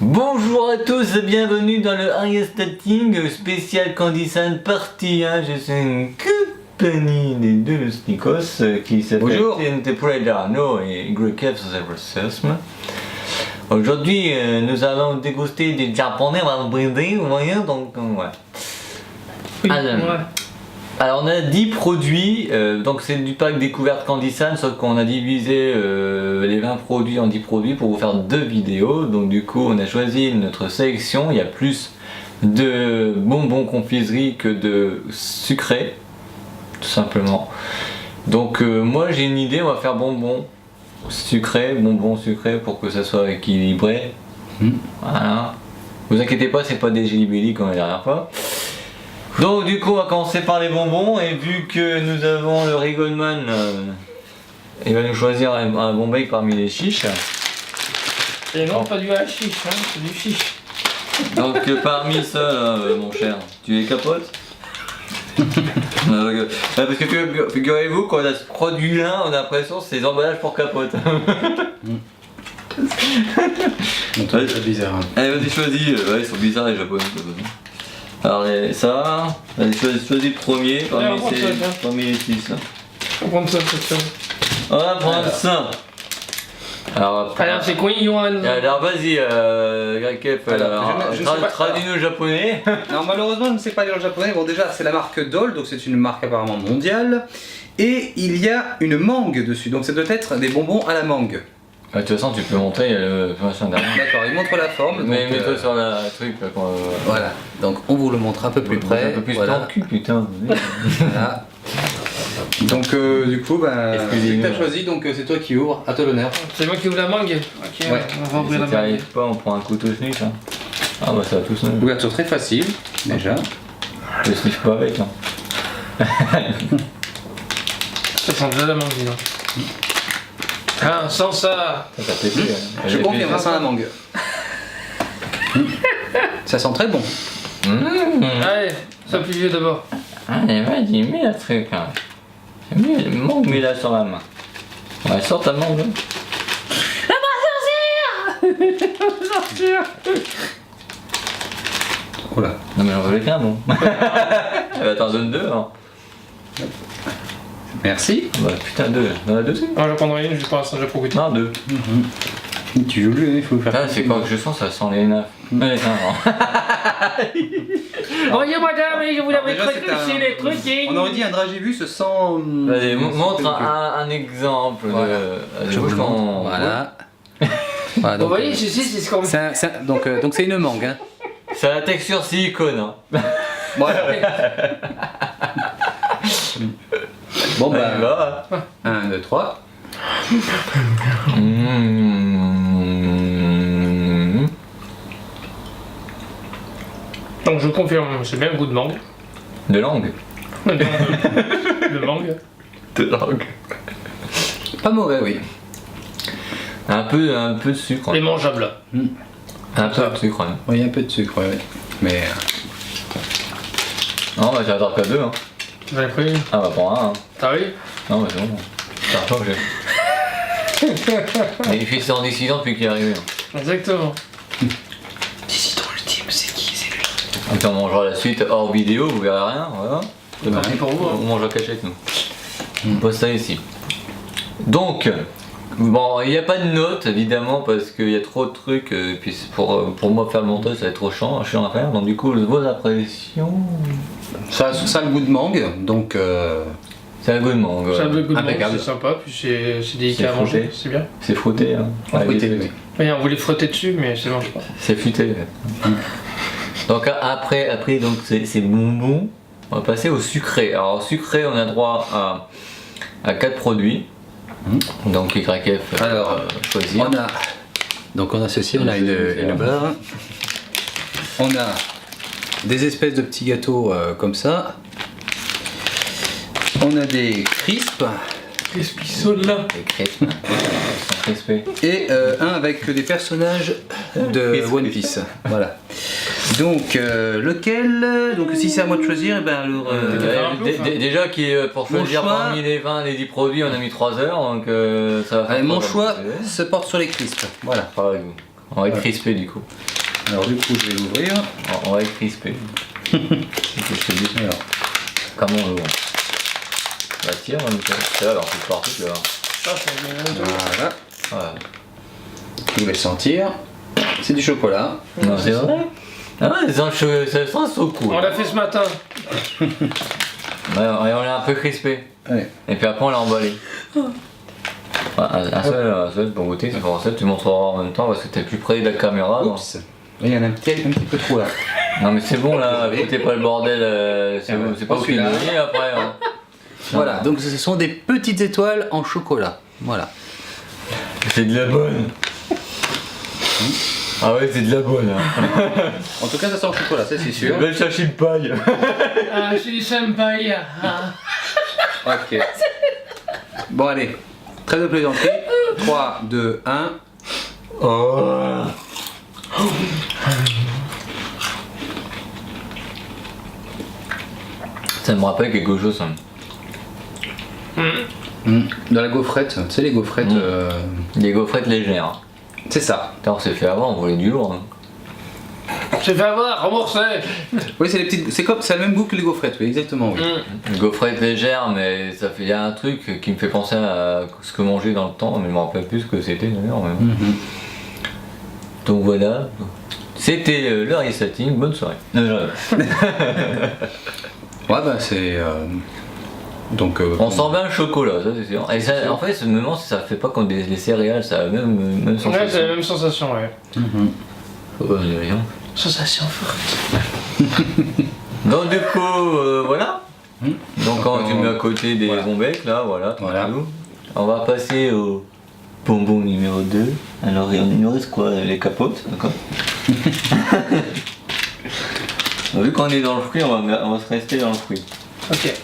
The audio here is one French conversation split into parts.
Bonjour à tous et bienvenue dans le Ariestating spécial Candysan partie 1. Je suis une compagnie des deux Nikos qui s'appelle Arnaud et Greg Aujourd'hui, nous allons déguster des japonais, on va le brider, vous voyez, donc ouais. Alors on a 10 produits, donc c'est du pack découverte Candysan, sauf qu'on a divisé les 20 produits en 10 produits pour vous faire 2 vidéos. Donc du coup on a choisi notre sélection, il y a plus de bonbons confiserie que de sucré, tout simplement. Donc moi j'ai une idée, on va faire bonbons sucré pour que ça soit équilibré. Voilà. Vous inquiétez pas, c'est pas des Jelly Belly comme la dernière fois. Donc du coup on va commencer par les bonbons et vu que nous avons le Rigoldman, il va nous choisir un bonbon parmi les chiches. Et non, pas du hashish, hein, c'est du chiche. Donc parmi ça, mon cher, tu les capotes? Parce que figurez-vous qu'on a ce produit là, on a l'impression que c'est des emballages pour capote. C'est bizarre. Allez vas-y choisis, ouais, ils sont bizarres les japonais. Alors ça, allez choisis le premier parmi les 6. On va prendre ça, c'est ça. On va prendre ça. Alors c'est quoi Yohan? Alors vas-y, Grakef, traduis-nous japonais. Non, malheureusement, je ne sais pas lire le japonais. Bon, déjà, c'est la marque Dole, donc c'est une marque apparemment mondiale. Et il y a une mangue dessus, donc ça doit être des bonbons à la mangue. De toute façon, tu peux montrer, il y a le machin derrière. D'accord, il montre la forme. Mais mets-toi sur la truc. Voilà, donc on vous le montre un peu plus près. Un peu plus voilà. ton cul, putain. Voilà. Donc du coup, tu as choisi, donc c'est toi qui ouvre, à toi l'honneur. C'est moi qui ouvre la mangue. Ok, ouais. On va ouvrir la Si mangue. t'arrives pas, on prend un couteau snif. Hein. Ah bah ça va tout snif. Ouverture très facile, déjà. Je sniffe pas avec. Hein. Ça sent déjà la mangue, dis donc. Ah, sans ça. Ça fait plus. Je confirme, ça sent la mangue. Ça sent très bon. Allez, sois plus vieux d'abord. Allez, vas-y, mets le truc. Hein. Mangue, mets-la sur la main. Ouais, sors ta mangue. La sorcière. Oh là. Non mais j'en veux qu'un, bon. T'en donnes 2, hein. Merci. Bah putain, 2. T'en as 2 aussi? Non, je prendrai une, juste pour l'instant, j'ai pas goûté. Non, 2. Tu joues le il faut faire. Ah, c'est quoi que je sens, ça sent les nappes. Ouais, Voyez madame, je vous l'avais déjà, traité c'est sur les trucs. On aurait dit un dragibus sans. Allez, montre un exemple. Voilà. De... Je vous le montre. Voilà. Voilà, Vous voyez, ceci, c'est ce qu'on fait. Donc c'est une mangue. Hein. C'est la texture silicone. Hein. Voilà. Bon bah. 1, 2, 3. Donc je confirme, c'est bien le goût de mangue. De langue. De mangue. De langue. Pas mauvais, oui. Un peu de sucre. Et mangeable. Un peu de sucre. Hein. Oui, un peu de sucre, oui. Mais. Non, bah j'adore qu'à 2. Hein. J'en ai pris une. Ah, bah prends un. Hein. T'as vu? Non, bah c'est bon. C'est un que j'ai. Mais il fait ça en décidant depuis qu'il est arrivé. Hein. Exactement. Dissident ultime, c'est qui? C'est lui. Donc on mangera la suite hors vidéo, vous verrez rien. Voilà. C'est parti pour vous. On mange en cachette nous. On pose ça ici. Donc, bon, il n'y a pas de notes évidemment parce qu'il y a trop de trucs. Et puis pour moi faire le montage ça va être trop chiant à faire. Donc du coup, vos impressions. Ça a le goût de mangue, donc. C'est un goût de mangue. C'est un peu goût de mangue, Impeccable. c'est sympa, puis c'est délicat à manger, c'est bien. C'est fruité. Hein. Fruité, Ouais, oui. Oui, on voulait frotter dessus, mais ça mange pas. c'est futé. Donc après donc c'est bonbons. On va passer au sucré. Alors au sucré, on a droit à 4 produits. Donc YF Alors, choisir. On a ceci, on a une barre. On a des espèces de petits gâteaux comme ça. On a des crisps. Crispy Soda. Les crêpes. Sans crispé. Et un avec des personnages de One Piece. Voilà. Donc, lequel? Donc, si c'est à moi de choisir, et ben alors. Déjà pour Mon choisir choix- parmi les 20 les 10 produits on a mis 3 heures donc ça va faire Allez, mon trois choix heures. se porte sur les crisps. Voilà. Pareil, vous. On va être crispé du coup. Alors du coup, je vais l'ouvrir. On va être crispé. C'est ce que je te dis. Alors, Comment on l'ouvre? Bah tiens, on va alors c'est parti là. Ça, c'est bien. voilà. Voilà. Je vous laisse sentir. C'est du chocolat. Non, c'est vrai. Ah ouais, ça sent au cou. On l'a fait ce matin. Ouais, on l'a un peu crispé. Allez. Et puis après on l'a emballé. Un seul pour goûter, c'est pour ça que tu montreras en même temps parce que t'es plus près de la caméra. Donc. Oups. Il y en a un petit peu trop là. Non mais c'est bon là, foutez pas le bordel, c'est pas au celui-là. cuisinier après. Hein. Voilà, donc ce sont des petites étoiles en chocolat. Voilà. C'est de la bonne. Ah ouais, c'est de la bonne. Hein. En tout cas, ça sent le chocolat, ça c'est sûr. Je vais chercher une paille. Ah, je suis sympa. Ok. Bon, allez. Très de plaisanterie. 3, 2, 1. Oh. Ça me rappelle quelque chose. Ça. Dans la gaufrette, tu sais, les gaufrettes. Des gaufrettes légères. C'est ça. Putain, on s'est fait avoir, on voulait du lourd. Hein. J'ai fait avoir, remboursé. Oui, c'est les petites. C'est comme, ça a le même goût que les gaufrettes, oui, exactement. Oui. Une gaufrette légère, mais ça fait. Il y a un truc qui me fait penser à ce que manger dans le temps, mais je me rappelle plus ce que c'était d'ailleurs. Mais... Mhm. Donc voilà. C'était le resetting, bonne soirée. Ouais, bah c'est. Donc. On sent bien le chocolat, ça c'est sûr. Et ça, en fait, ce moment, ça fait pas comme des sériales, ça a la même sensation. Ouais, c'est la même sensation, ouais. Mhm. Rien. Sensation forte. Donc du coup, voilà. Donc quand tu mets à côté des Voilà. bonbecs, là, voilà, Voilà. tranquillou. On va passer au bonbon numéro 2. Alors il nous reste quoi? Les capotes, d'accord. Vu qu'on est dans le fruit, on va se rester dans le fruit. Ok.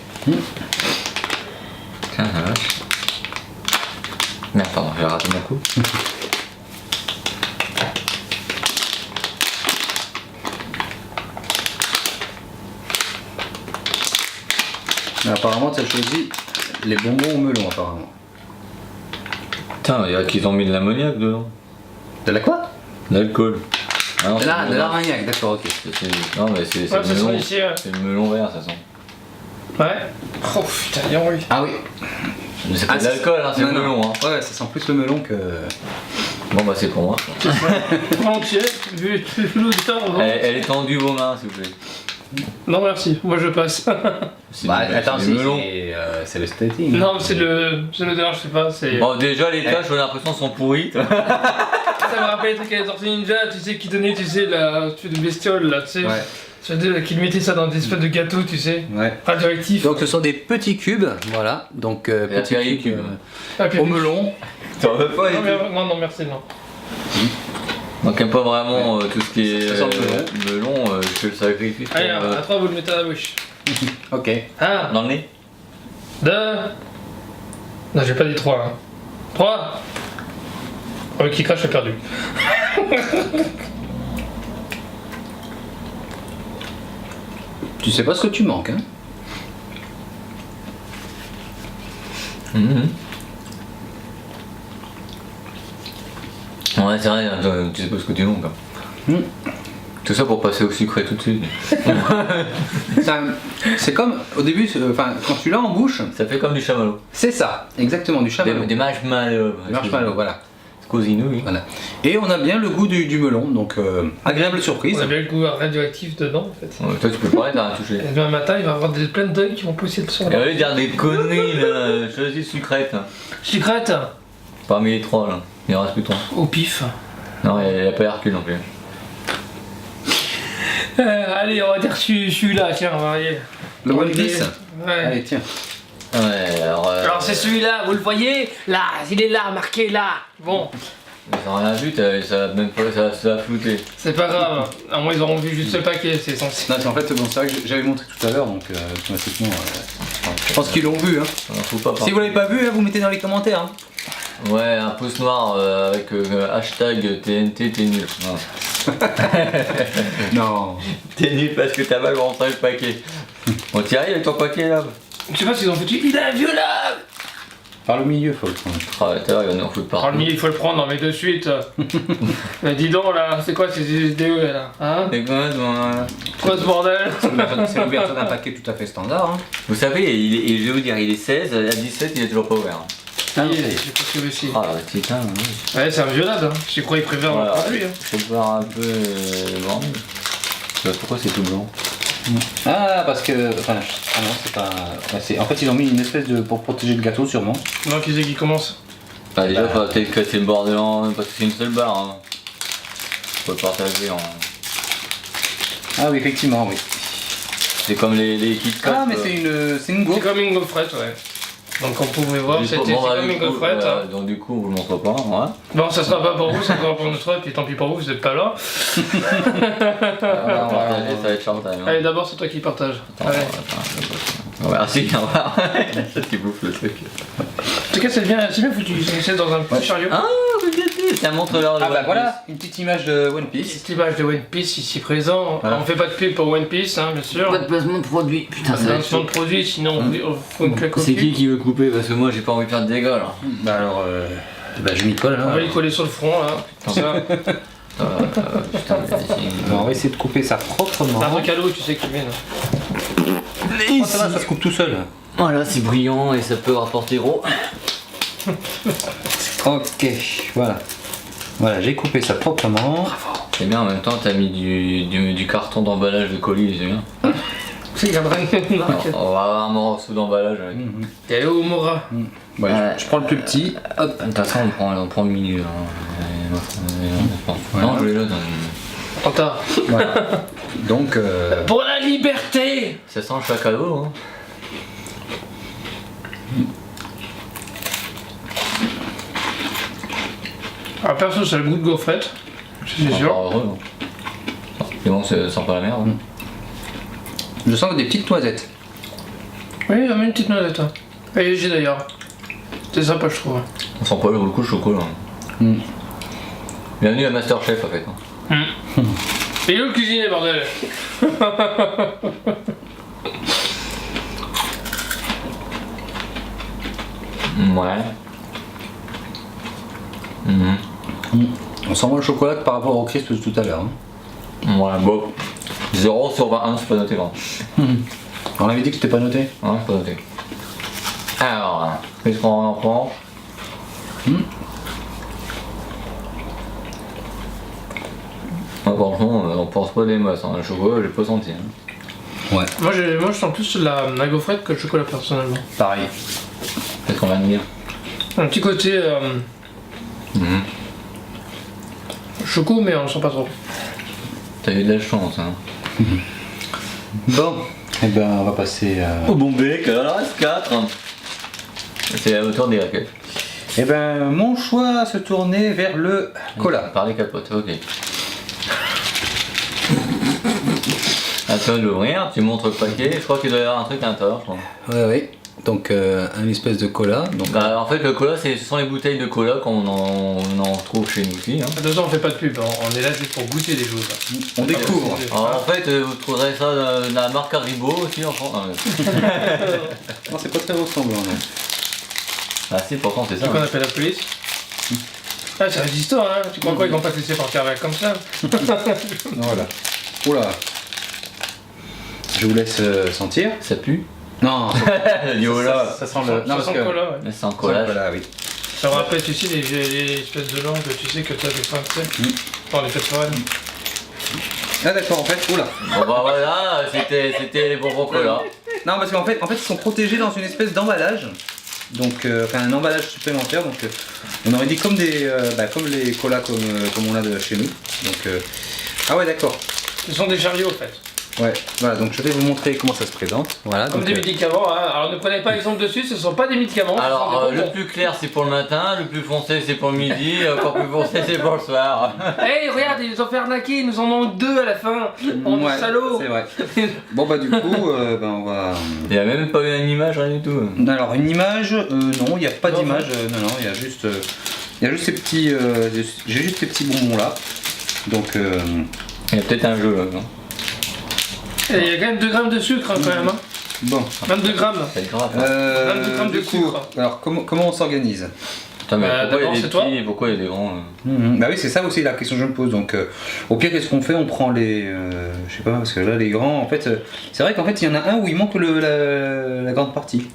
Tiens, ça va. Merde, pardon, j'ai raté mon coup. Mais apparemment, tu as choisi les bonbons au melon, apparemment. Putain, il y a qu'ils ont mis de l'ammoniac dedans. De la quoi? De l'alcool. Ah non, De c'est le melon. l'aragnac, d'accord, ok. Non mais c'est Ouais, le c'est ça melon. ici, ouais. C'est le melon vert, ça sent. Ouais. Oh putain, dis oui. Ah oui. Mais c'est pas de l'alcool, hein, c'est le Non, non. melon. Hein. Ouais, ça sent plus le melon que. Bon bah c'est pour moi. Entier, vu le temps. Elle est tendue vos mains s'il vous plaît. Non, merci, moi je passe. C'est Bah du- attends, c'est du melon. c'est le stating. Non, mais c'est l'odeur, je sais pas, c'est. Bon déjà les tâches j'ai l'impression sont pourries. Ça me rappelle les trucs à la Tortue Ninja, tu sais, qui donnaient, tu sais, la tu fais de bestiole là, tu sais. Ouais. Tu sais, qui mettaient ça dans des espèces de gâteaux, tu sais. Ouais. Radioactifs. Donc ce sont des petits cubes, voilà. Donc petits Apéritif. cubes Ah, puis- au melon. T'en veux pas Non, non, merci, non. Donc aime pas vraiment tout ce qui est Ça sent le melon, je te le sacrifie. pour, Allez, à 3, vous le mettez à la bouche. Ok. 1, dans le nez. 2. Non, j'ai pas dit 3. Hein. 3. Oh, le qui crache, j'ai perdu. Tu sais pas ce que tu manques, hein? Mhm. Ouais c'est vrai, tu sais pas ce que tu manques. Hein. Mhm. Tout ça pour passer au sucré tout de suite. C'est comme au début, enfin quand tu l'as en bouche, Ça fait comme du chamallow. c'est ça, exactement du chamallow. Des marshmallows. Des marshmallows, voilà. Cousinouille. Voilà. Et on a bien le goût du melon, donc agréable surprise. On a bien le goût radioactif dedans, en fait. Ouais, toi tu peux pas t'as rien touché. Et demain matin, il va y avoir plein d'œils qui vont pousser le son. Elle va dire des conneries là, choisis sucrète. Sucrète Parmi les trois là, il en reste plus trois. au pif. Non, il n'y a pas Hercule non plus. Allez, on va dire celui-là, tiens, on va varier. Le On va One Piece. Ouais. Allez, tiens. Ouais, alors. Alors c'est celui-là, vous le voyez? Là, il est là, marqué là. Bon, Ils ont rien vu, ça a même pas, ça a flouté. c'est pas grave. À moins ils auront vu juste le paquet, c'est censé. Non, c'est en fait, bon, c'est vrai que j'avais montré tout à l'heure, donc automatiquement, je pense qu'ils l'ont vu. Hein. Faut pas Si vous l'avez pas vu, vous mettez dans les commentaires. Hein. Ouais, un pouce noir avec hashtag TNT, t'es nul. Non. T'es nul parce que t'as mal rentré le paquet. On t'y arrive avec ton paquet là. Je sais pas s'ils ont foutu. Il est inviolable. Par le milieu, faut le prendre. Ah, tout à l'heure, il va nous en foutre Par partout. le milieu, il faut le prendre, mais de suite. Mais dis donc là, c'est quoi ces vidéos là? Hein? C'est quoi, toi Quoi ce bordel? C'est l'ouverture d'un paquet tout à fait standard. Hein. Vous savez, je vais vous dire, il est 16, à 17, il est toujours pas ouvert. Ça y est, j'ai postulé aussi. Ah, putain, ouais. Ouais, c'est inviolable, hein. J'y crois, il préfère Voilà. le produit. Hein. Faut voir un peu blanc. Pourquoi c'est tout blanc? Ah, parce que. Enfin, ah non, c'est pas. En fait, ils ont mis une espèce de. Pour protéger le gâteau, sûrement. Non, qui c'est qui commence? Bah, déjà, faut peut-être casser le bordel en. Parce que c'est une seule barre. Hein. Faut le partager en. Ah, oui, effectivement, oui. C'est comme les Kit Kat. Ah, mais c'est une C'est gaufre. comme une gaufrette, ouais. Donc, on pouvait voir, c'était Bon, bah, comme du une coup, gaufrette. Hein. donc du coup, on vous le montre pas, ouais. Bon, ça sera pas pour vous, ça sera pour notre et puis tant pis pour vous, vous êtes pas là. Partager, ça va être short time. Hein. Allez, d'abord, c'est toi qui partage. Attends, Allez. attends, merci, au revoir. Ça qui bouffe le truc. En tout cas, c'est bien foutu. C'est dans un petit chariot. Ah, regardez, ça montre l'heure de Ah, bah One voilà, une petite image de One Piece. Petite image de One Piece ici présent. Voilà. On fait pas de pub pour One Piece, hein, bien sûr. Piece. Pas de placement de produit. Putain, ça va être Lancement chaud. de produit, sinon on faut une claque au C'est cul. qui veut couper? Parce que moi j'ai pas envie de faire de dégâts là. Bah alors, bah je m'y colle On va là. les coller sur le front là. Comme ça. Putain, mais On va essayer de couper ça proprement. Un truc à l'eau, tu sais qui vient. Oh, ça va, ça se coupe tout seul. Voilà, c'est brillant et ça peut rapporter gros. Ok, voilà. Voilà, j'ai coupé ça proprement. C'est bien, en même temps t'as mis du carton d'emballage de colis, c'est bien. C'est Gabriel. Alors, on va avoir un morceau d'emballage avec. T'es où Mora? Ouais, je prends le plus petit. Hop, de toute façon on prend le milieu. Hein. Non, je l'ai là. Quentin. Voilà. Donc, Pour la liberté! Ça sent le choc à l'eau. Hein. Alors perso, ça a le goût de gaufrette. C'est sûr. Encore heureux. Hein. Mais bon, ça sent pas la merde. Hein. je sens des petites noisettes. Oui, il y a même une petite noisette. Hein. Et léger d'ailleurs. C'est sympa, je trouve. On sent pas le coup de chocolat. Hein. Bienvenue à Masterchef en fait. Hein. Et le cuisiner, bordel! Ouais. On sent moins le chocolat que par rapport au crisp de tout à l'heure. Hein. Ouais, bon. 0 sur 21, c'est pas noté grand. On avait dit que c'était pas noté. Ouais, c'est pas noté. Alors, qu'est-ce qu'on en prend? Franchement, on pense pas des masses. Hein. Le chocolat, j'ai pas senti. Hein. Ouais, Moi, je sens plus la gaufrette que le chocolat personnellement. pareil. Qu'est-ce qu'on vient de dire? Un petit côté choco, mais on le sent pas trop. T'as eu de la chance. Hein. Bon, et ben on va passer à. Au bon bec, alors il reste 4. C'est à la hauteur des raquettes. Et ben mon choix se tournait vers le cola. Par les capotes, ok. À toi de l'ouvrir, tu montres le paquet, je crois qu'il doit y avoir un truc à l'intérieur. Ouais, ouais. Donc un espèce de cola. Donc, Bah, en fait, le cola, ce sont les bouteilles de cola qu'on en trouve chez nous aussi. Hein. Attention, on fait pas de pub, on est là juste pour goûter des choses. on découvre. Alors, en fait, vous trouverez ça dans la marque Haribo aussi en France. Non, c'est pas très ressemblant. Non. Ah si, pourtant c'est ça. C'est qu'on Hein. appelle la police. Ah, c'est résistant, hein. Tu crois quoi, ils vont pas te laisser partir avec comme ça? Voilà. Oula. Je vous laisse sentir. Ça pue. Non. Yola. Ça sent le. Ça parce sent que- le cola, ouais. C'est en Ça sent collage. le cola, oui. Ça me rappelle, tu sais, les espèces de langues, tu sais, que t'as des fins, tu sais. Dans les fêtes foraines. Ah d'accord, en fait. Oula. Bon bah voilà, c'était les bonbons cola. Non, parce qu'en fait, ils sont protégés dans une espèce d'emballage. Donc, enfin, un emballage supplémentaire. Donc, on aurait dit comme comme les colas comme on a de chez nous. Donc, ah ouais, d'accord. Ce sont des chariots, en fait. Ouais. Voilà. Donc, je vais vous montrer comment ça se présente. Voilà. Comme donc, des médicaments, hein. Alors ne prenez pas exemple dessus, ce sont pas des médicaments. ce Alors sont des le bonbons. plus clair c'est pour le matin, le plus foncé c'est pour le midi, encore plus foncé c'est pour le soir. Hey, regarde, ils nous ont fait arnaquer, ils nous en ont deux à la fin. On ouais, est salauds. c'est vrai. Bon bah du coup, on va. Il n'y a même pas une image, rien du tout. Alors une image, non, il n'y a pas Non, d'image. Non, il y a juste ces petits, j'ai juste ces petits bonbons là. Donc. Il y a peut-être un jeu là. Non Et il y a quand même 2 grammes de sucre, hein, quand même. Hein. Bon. 22 grammes. C'est grave. 22 grammes de Du coup, sucre. alors comment on s'organise? Putain, mais pourquoi il y d'abord, a des c'est toi. petits et pourquoi il y a des grands Bah oui, c'est ça aussi la question que je me pose. Donc, au pire, qu'est-ce qu'on fait? On prend les. Je sais pas, parce que là, les grands, en fait, c'est vrai qu'en fait, il y en a un où il manque la grande partie.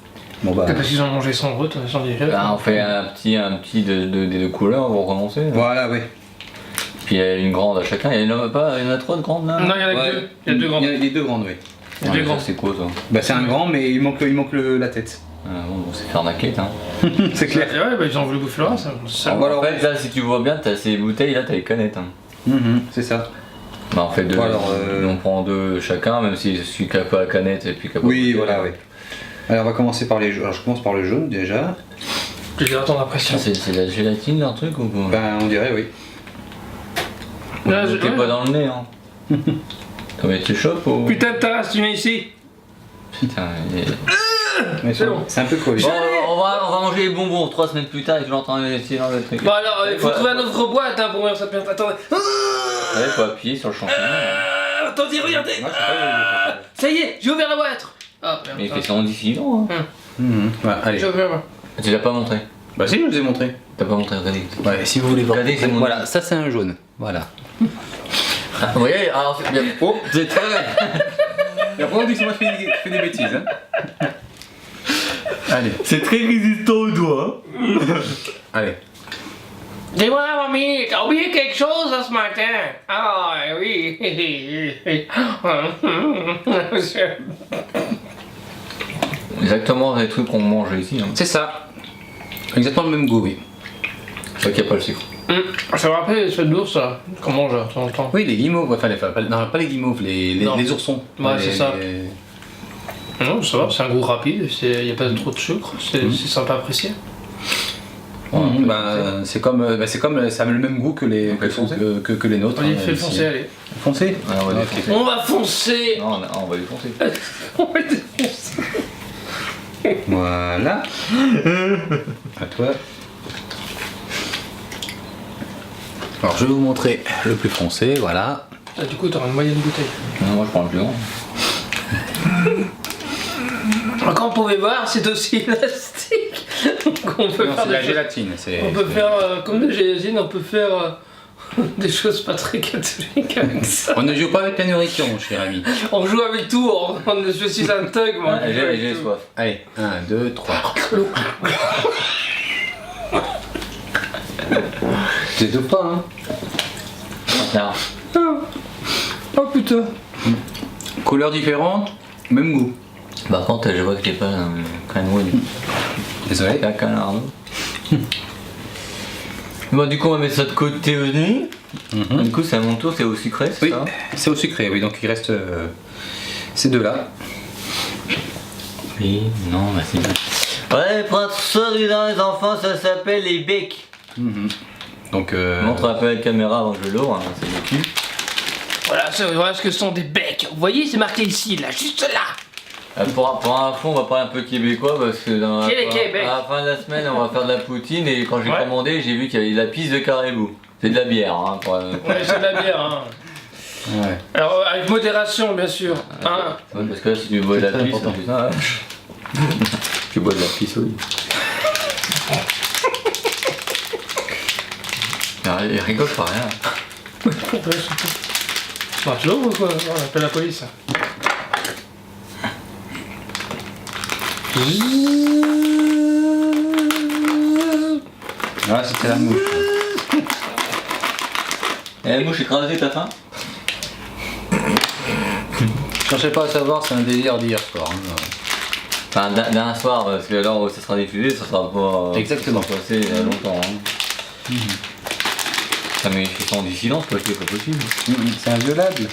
Bon bah. Peut-être parce qu'ils ont mangé sans route, sans déjà. Bah, on fait un petit des deux couleurs pour recommencer. Voilà, oui. Puis il y a une grande à chacun. Il y en a pas, il y en a 3 de grandes là. Non, il y en a que Ouais. deux. Il y a deux grandes. Il y a les deux grandes, oui. Il y a deux Ouais, grandes. ça, c'est quoi ça? Bah, c'est un grand, mais il manque la tête. Ah, bon, c'est faire naquette hein. C'est clair. Ouais, bah ils ont voulu bouffer le reste. Ah, voilà, En fait, là, si tu vois bien, t'as ces bouteilles là, t'as les canettes. Hein. C'est ça. Bah, on fait deux. Bon, alors, On prend deux chacun, même si je suis capable à la canette et puis capable. Oui, voilà, oui. Alors, on va commencer par les jaunes. Alors, je commence par le jaune déjà. Je vais attendre la pression. C'est de la gélatine leur truc ou quoi? Ben, on dirait, oui. Là, T'es pas dans le nez, hein. T'as mis tu chopes ou. Putain de tasse, tu viens ici. Putain, Mais C'est bon. c'est un peu collé. Bon, on va manger les bonbons 3 semaines plus tard et tu l'entends essayer dans le truc. Bon alors, il faut Ouais. trouver un autre boîte hein, pour ouvrir cette merde. Attendez. Ouais, faut appuyer sur le champignon. Attendez, regardez. Moi, je sais pas, Ça y est, j'ai ouvert la boîte. Ah, merde. Mais il fait ça en difficile, hein. Ouais, allez. J'ai ouvert. Tu l'as pas montré. Bah, si, je vous ai montré. T'as pas montré, regardez. Ouais, si vous voulez voir. Regardez, c'est mon- Voilà, ça c'est un jaune. Voilà. Ah, vous voyez, alors c'est bien. Oh, C'est très bien. et après on dit que moi je fais des bêtises. Hein. Allez, C'est très résistant aux doigts. allez. Dis-moi, mamie, t'as oublié quelque chose ce matin? Ah, oui. Exactement les trucs qu'on mange ici. Hein. C'est ça. Exactement le même goût, oui. C'est vrai qu'il n'y a pas le sucre. Ça me rappelle les espèces d'ours, là, qu'on mange de temps en temps. Oui, les guimauves, enfin, non, pas les guimauves, Non. les oursons. Ouais, Les- c'est ça. les- Non, ça va, c'est un goût rapide, il n'y a pas trop de sucre, c'est sympa à apprécier. c'est comme ça a le même goût que les que les nôtres. Allez, hein, fais le ici. foncer, allez. Foncé. Ah, on va Ok. défoncer. On va foncer. Non, on va défoncer. On va défoncer. Voilà. À toi. Alors je vais vous montrer le plus foncé, voilà. Ah, du coup, t'auras une moyenne bouteille. Non, moi je prends le plus grand. Comme vous pouvez voir, c'est aussi élastique. Donc on peut Non, faire c'est de la des choses- gélatine. On peut faire, comme de gélatine, on peut faire des choses pas très catholiques avec ça. On ne joue pas avec la nourriture, mon cher ami. On joue avec tout, je suis un thug, moi. Ah, j'ai soif. Allez, 1, 2, 3. T'étouffes pas, hein. Non. Oh putain. Couleur différente, même goût. Par contre, je vois que t'es pas quand même oui. Désolé. Caca là, Arnaud. Bon, du coup, on va mettre ça de côté aussi. Du coup, c'est à mon tour, c'est au sucré, c'est Oui, ça? c'est au sucré, oui, donc il reste ces deux-là. Oui, non, bah c'est bien. Ouais, pour ça, dans les enfants, ça s'appelle les becs. Donc, Montre un peu la caméra avant que je l'ouvre, hein, c'est le cul. Voilà ce que sont des becs. Vous voyez, c'est marqué ici, là, juste là. Pour info, on va parler un peu québécois parce que dans Quel est Québec? à la fin de la semaine, on va faire de la poutine et quand j'ai Ouais. commandé, j'ai vu qu'il y avait de la pisse de caribou. C'est de la bière, hein. Ouais, c'est de la bière, hein. ouais. Alors, avec modération, bien sûr. Hein. Ouais, parce que là, si tu bois de la C'est très pisse, important. putain, ouais. Tu bois de la pisse, oui. Il rigole pas rien. Bah, tu l'ouvres ou quoi? On appelle la police. Voilà, c'était la mouche. Et la mouche écrasée, t'as faim? Je cherchais pas à savoir, c'est un délire d'hier soir. Hein. Enfin, d'un soir, parce que là où ça sera diffusé, ça sera pas. Exactement. Ça sera passé longtemps. Hein. Ça mais fait ça en dissidence, quoi, c'est pas possible. C'est inviolable.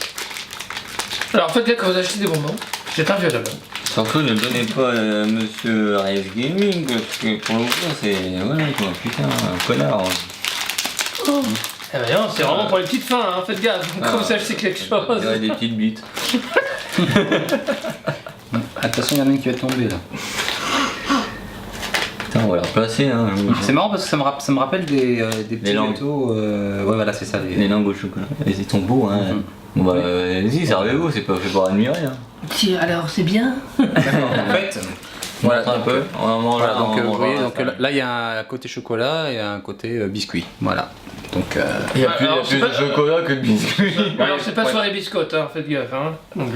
Alors, faites gaffe quand vous achetez des bonbons. C'est inviolable. Surtout ne donnez pas à Monsieur Reyes Gaming, parce que pour le coup, c'est. Voilà quoi, putain, un connard. Eh ben non, c'est vraiment pour les petites fins, hein. Faites gaffe quand vous achetez quelque chose. Il y aurait des petites bites. Attention, il y en a une qui va tomber là. Putain, on va les replacer. Hein. C'est marrant parce que ça me rappelle des petits langues. gâteaux. Ouais, voilà, c'est ça. Les langues au chocolat. Ils sont beaux, hein. Bon bah, vas-y, servez-vous, c'est pas fait pour admirer. Hein. Si, alors c'est bien. En fait, Voilà, un peu. On en mange voilà, donc, on vous voyez, mangera donc après. là il y a un côté chocolat et un côté biscuit. Voilà. Donc, Il y a plus, Alors, c'est pas- de chocolat que de biscuits. Alors c'est pas Ouais. sur les biscottes, hein, faites gaffe. Hein. Donc,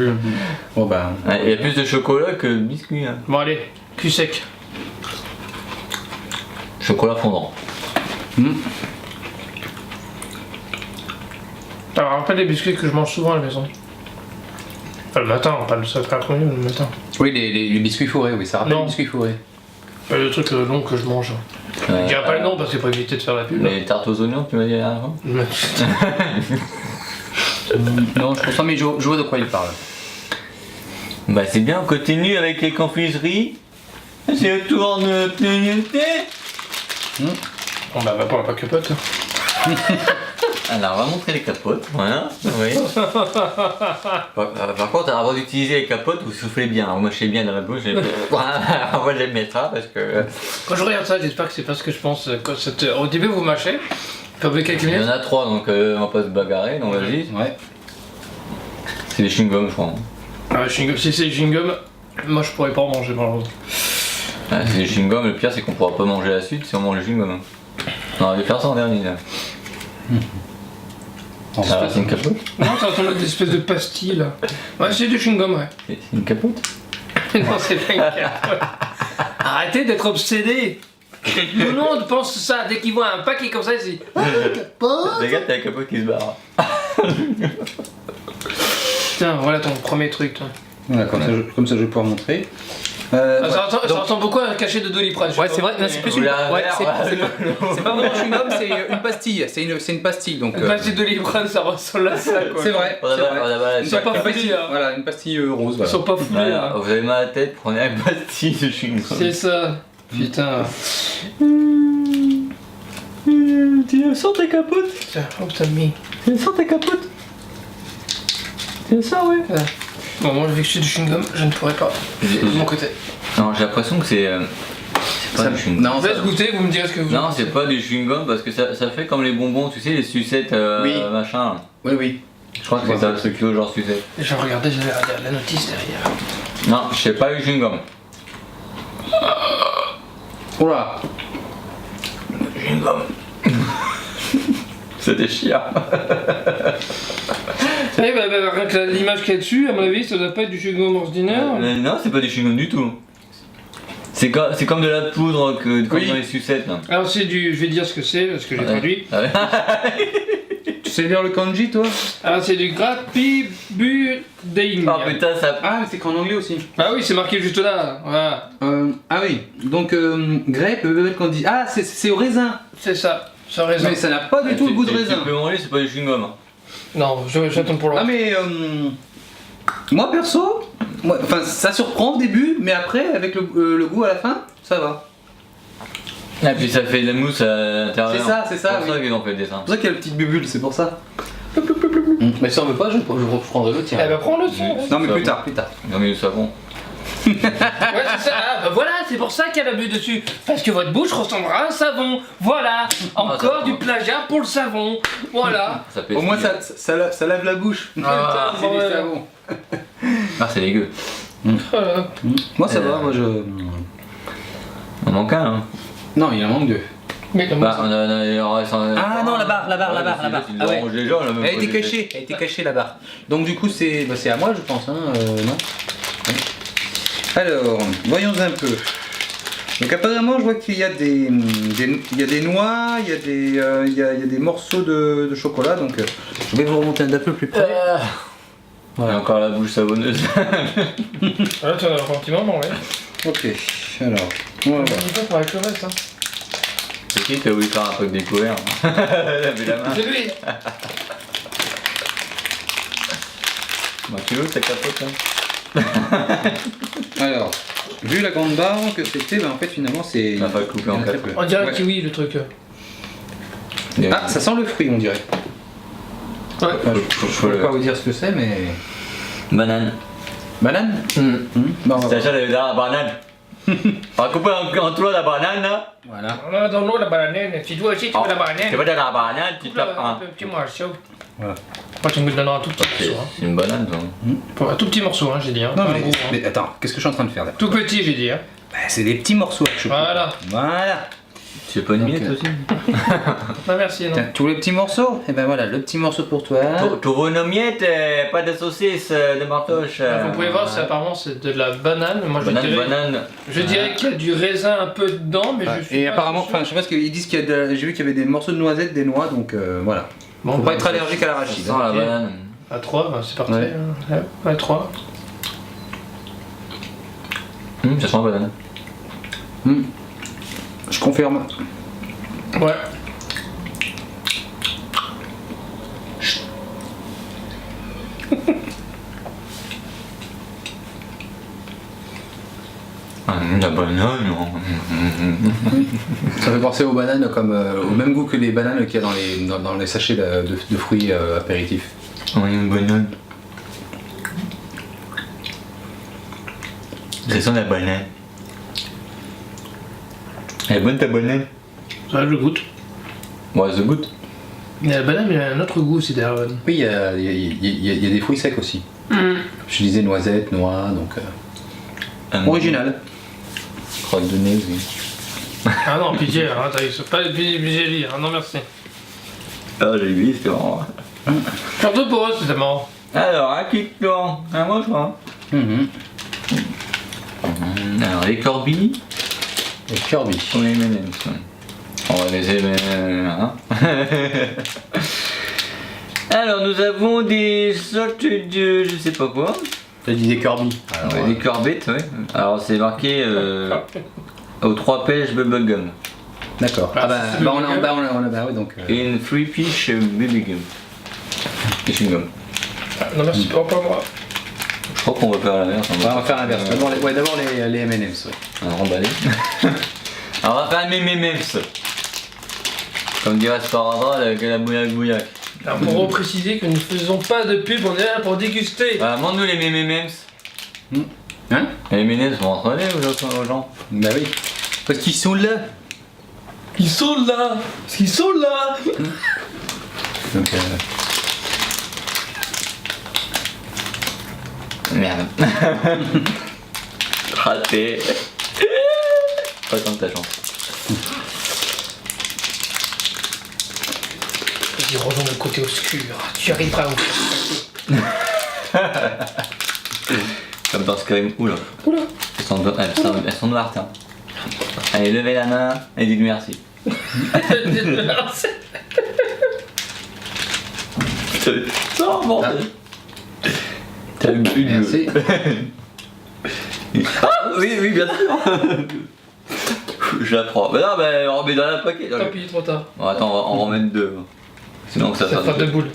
bon bah. Ouais, il y a plus de chocolat que de biscuits. Hein. bon allez, cul sec. Chocolat fondant. Alors rappelle les biscuits que je mange souvent à la maison. Enfin, le matin, pas le soir après, le matin. Oui, les biscuits fourrés, oui, ça rappelle Non. les biscuits fourrés. Pas le truc long que je mange. Je dirais pas le nom parce qu'il faut éviter de faire la pub. Les tartes aux oignons, tu m'as dit la dernière fois. Non, je pense pas, mais je vois de quoi il parle. Bah c'est bien, on continue avec les confiseries. C'est le tour de notre unité. Bon bah va pour la pas capote. Alors on va montrer les capotes, voilà. Oui. Par contre, avant d'utiliser les capotes, vous soufflez bien. Alors, moi je sais bien dans la bouche. Voilà, on va les mettre ça parce que. Quand je regarde ça, j'espère que c'est pas ce que je pense. Quand au début vous mâchez, puis au bout de quelques Il y en minutes. a 3 donc on va pas se bagarrer, donc vas-y. Ouais. C'est des chewing-gums je crois. Ah, chewing-gum, si c'est chewing-gum, moi je pourrais pas en manger malheureusement. Ah, c'est des chewing-gums, le pire c'est qu'on pourra pas manger la suite si on mange les chewing-gums. On va faire ça en dernier là. Ah, c'est une capote. Non, ça ressemble à des espèces de pastilles là. Ouais, c'est du chewing-gum, ouais. C'est une capote. Non, c'est pas une capote. Arrêtez d'être obsédés. Tout le monde pense ça dès qu'il voit un paquet comme ça, il se dit Regarde, t'as la capote qui se barre. tiens, voilà ton premier truc, toi. Voilà, comme ça je vais pouvoir montrer. Ah, Ouais. ça ressemble beaucoup à un cachet de Doliprane. je sais Ouais, pas c'est vrai, pourquoi, non, c'est mais- plus une, Ou la ouais, verre, c'est pas vraiment un chewing-gum, c'est une pastille. C'est une pastille donc. Une pastille de Doliprane, ça ressemble à ça quoi. C'est vrai. On a c'est pas- vrai. on a pas la Ils sont pas Une foulés, pastille, hein. voilà, une pastille rose. Ils Voilà. sont pas foulés Voilà, là. vous avez mal à la tête, prenez un pastille de chewing-gum. C'est ça. Putain. Tu sens tes capotes. Tiens, oh putain de mie. Tu sens tes capotes. C'est ça, ouais. Bon, moi, vu que je suis du chewing-gum, je ne pourrais pas. De mon côté. Non, j'ai l'impression que c'est pas du chewing-gum. Non, On va se goûter, vous me direz ce que vous Non, en pensez. c'est pas du chewing-gum parce que ça fait comme les bonbons, tu sais, les sucettes Oui. machin. Oui, oui. Je crois que c'est ça, ce kilo genre sucette. J'ai regardé, j'avais regardé la notice derrière. Non, je sais pas du chewing-gum. Oula. Chewing-gum. C'était chiant. Eh bah, rien que l'image qu'il y a dessus, à mon avis, ça doit pas être du chewing-gum ordinaire. Non, c'est pas du chewing-gum du tout. C'est comme de la poudre comme Oui. dans les sucettes là. Alors, c'est du. Je vais dire ce que c'est, parce que j'ai Ouais. traduit. Ah ouais. Tu sais lire le kanji, toi? Alors, c'est du grapibuding. Oh putain, ça. Ah, mais c'est qu'en anglais aussi. Ah oui, c'est marqué juste là. Voilà. Ah oui. Donc grappe, candy. Ah, c'est au raisin. C'est ça. Ça raisin. Mais ça n'a pas du tout le goût de raisin. Tu peux manger, c'est pas du chewing-gum. Hein. Non, j'attends pour le. Ah mais moi perso, enfin ça surprend au début, mais après avec le goût à la fin, ça va. Et puis ça fait de la mousse à l'intérieur. C'est ça, C'est pour ça oui. qu'ils ont fait le dessin. C'est pour ça qu'il y a la petite bubule, c'est pour ça. Mais si on veut pas, je reprendrai le tien. Eh bah, prends le son. Non mais Ça plus va. tard. Ils ont mis du savon. Ouais, c'est ça. Ah, bah voilà, c'est pour ça qu'il y a la bulle dessus. Parce que votre bouche ressemblera à un savon. Voilà. Encore ça du va. plagiat pour le savon. Voilà. Ça fait Au moins ça lave la bouche. Ah, C'est du ouais. savon. Ah, c'est dégueu. Voilà. Moi ça va, moi je. On manque un. Hein. Non, il en manque deux. Mais non, Bah, il en reste un. Ah non, la barre. Ils Ah ouais. rangent déjà, on l'a même Elle a pas été jeté. cachée la barre. Donc du coup c'est à moi je pense, hein, non? Alors, voyons un peu. Donc apparemment je vois qu'il y a des noix, il y a des morceaux de chocolat, donc je vais vous remonter un peu plus près. Voilà, encore la bouche savonneuse. Là, tu en as un petit moment, ouais. Ok, alors, voilà. On y va pour avec le reste, hein. C'est qui qui a voulu faire un truc découvert? Levez la main. C'est lui. Bah, tu veux, ça capote hein. Alors, vu la grande barre que c'était, ben en fait finalement c'est... On va pas le couper en il y en a quatre. très peu. On dirait Ouais. kiwi, le truc. Ah, ça sent le fruit on dirait. Ouais. Enfin, je ne peux pas vous dire ce que c'est mais... Banane. Banane. Bon, on va Sacha, elle avait dit, ah, banane. On va couper en toi la banane là. Voilà. Là, dans l'eau, la banane. Si toi aussi, tu veux la banane. Tu veux de la banane, tu Coupe là, tapes un un. petit morceau. Voilà. Moi, tu me donneras un tout petit C'est morceau. Hein. c'est une banane toi. Pour un tout petit morceau, hein, j'ai dit. Hein, Non, pas un mais, gros, hein. mais attends, qu'est-ce que je suis en train de faire là? Tout petit, j'ai dit. Hein. Bah, c'est des petits morceaux que je coupe. Voilà. Voilà. Tu veux pas une Donc, miette aussi? Non, merci, non. Tiens, tous les petits morceaux? Et ben voilà, le petit morceau pour toi. Tu veux une miette, pas de saucisse, de martoche. Vous pouvez voir, apparemment, c'est de la banane. Moi, Banane. je dirais qu'il y a du raisin un peu dedans, mais Ouais. je suis Et pas apparemment, sûr. enfin, je sais pas ce qu'ils disent qu'il y a de... J'ai vu qu'il y avait des morceaux de noisettes, des noix, donc voilà. Bon, Faut bah, pas être allergique à Ça l'arachide. sent hein. la ok. banane. À 3, bah, c'est parti. Ouais. Hein. Ouais, 3. Ça sent la banane. Je confirme. Ouais. La banane, non. Ça fait penser aux bananes comme au même goût que les bananes qu'il y a dans les sachets de fruits apéritifs. Oui, une banane. Ça sent la banane. Elle est bonne ta banane? Ça, je goûte. Ouais, ça goûte. Mais la banane, il y a un autre goût aussi derrière la banane. Oui, il y a des fruits secs aussi. Je disais noisettes, noix, donc original. Crotte de nez, oui. Ah non, pitié, hein, c'est pas obligé de lire. Ah non, merci. Ah, j'ai vu, c'est marrant. Surtout pour eux, c'était marrant. Alors, à qui te tourne? À moi, je crois. Alors, les Corby. Et Kirby. Ou les M&M's. On va laisser hein. Alors, nous avons des sortes de... je sais pas quoi. Je disais Kirby. Ouais, des corbettes, ouais. Alors, c'est marqué aux 3 pêches bubblegum. D'accord. Ah, Ah bah, c'est on a oui, donc. Et une free fish bubblegum. Fishing gum. Ah, non, merci, pas moi. Je crois qu'on va faire l'inverse. On va faire l'inverse. D'abord les M&M's. Ouais. On va remballer. Alors, on va faire un M&M's. Comme dirait Sparadrap avec la bouillac. Alors, pour repréciser que nous ne faisons pas de pub, on est là pour déguster. Voilà, montre-nous les M&M's. Hein? Les M&M's vont entraîner aux gens. Bah oui. Parce qu'ils sont là. Ils sont là. Ils sont là. Donc Merde. Raté. Pas tant de ta chance. Vas-y, rejoins le côté obscur. Tu arriveras où? Comme dans Skyrim. Oula. Oula. Elles sont noires, tiens. Allez, levez la main et dites merci. Non, bordel. T'as eu une. merci. Ah, oui, bien sûr. Je la prends. Mais non, mais on remet dans la paquet. Tant pis, trop tard. Bon, attends, on va en remettre 2. Sinon, que ça Ça fera fasse deux boules.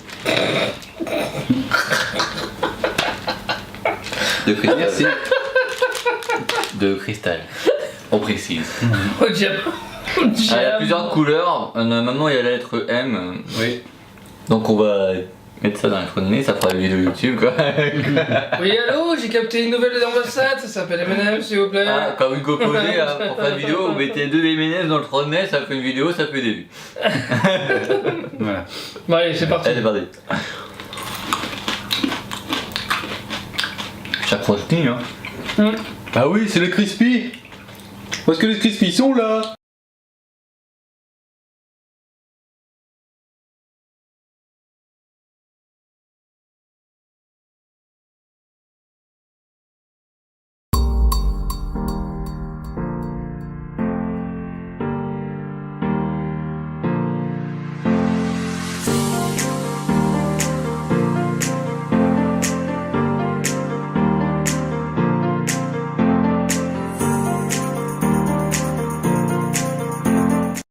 de cristal. Merci. De cristal. On précise. Oh, diable. Oh, Ah, il y a diable. plusieurs couleurs. Maintenant, il y a la lettre M. Oui. Donc, on va mettre ça dans le trou de nez. Ça fera une vidéo YouTube, quoi. Oui, allô, j'ai capté une nouvelle ambassade, ça s'appelle M&M, s'il vous plaît. Ah, quand Hugo posait là, pour faire une vidéo, vous mettez 2 M&M's dans le trou de nez, ça fait une vidéo, ça fait des vues. Voilà. Bon, allez, c'est parti. Allez, c'est parti. Chaque croche hein. Ah oui, c'est le crispy. Parce que les crispy sont là.